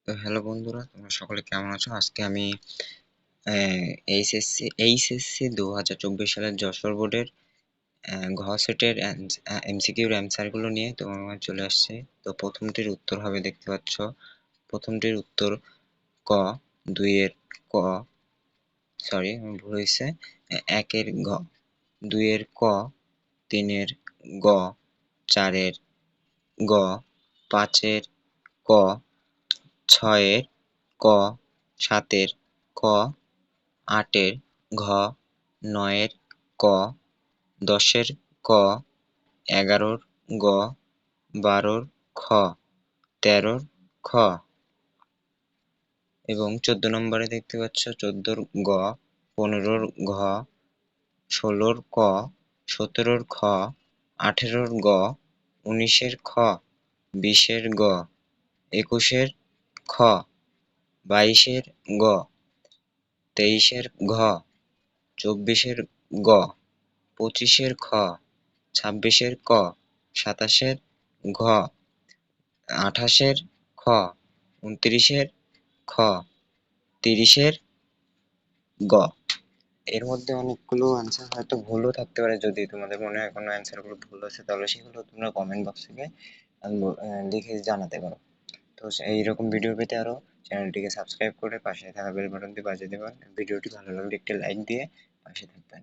তো হ্যালো বন্ধুরা, তোমরা সকলে কেমন আছো? আজকে আমি এইচএসসি 2024 সালের যশোর বোর্ডের ঘ সেটের এমসিকিউর অ্যান্সার গুলো নিয়ে তোমার চলে আসছে। তো প্রথমটির উত্তর হবে, দেখতে পাচ্ছ, প্রথমটির উত্তর ক, দুইয়ের ক, সরি আমার ভুল হয়েছে, একের ঘ, দুইয়ের ক, তিনের গ, চারের গ, পাঁচের ক, ছয়ের ক, সাতের ক, আটের ঘ, নয়ের ক, দশের ক, এগারোর গ, বারোর খ, তেরোর খ এবং 14 নম্বরে দেখতে পাচ্ছ 14র গ, 15র ঘ, 16র ক, 17র খ, 18র গ, 19-এর খ, 20-এর গ, 21-এর খ, 22-এর গ, 23-এর ঘ, 24-এর গ, 25-এর খ, 26-এর ক, 27-এর ঘ, 28-এর খ, 29-এর খ, 30-এর গ। এর মধ্যে অনেকগুলো অ্যান্সার হয়তো ভুলও থাকতে পারে। যদি তোমাদের মনে হয় কোনো অ্যান্সার গুলো ভুল আছে তাহলে সেগুলো তোমরা কমেন্ট বক্স থেকে লিখে জানাতে পারো। তো এইরকম ভিডিও পেতে আরো চ্যানেলটিকে সাবস্ক্রাইব করে পাশে থাকা বেল বাটনটি বাজিয়ে দেবেন। ভিডিওটি ভালো লাগলে একটি লাইক দিয়ে পাশে থাকবেন।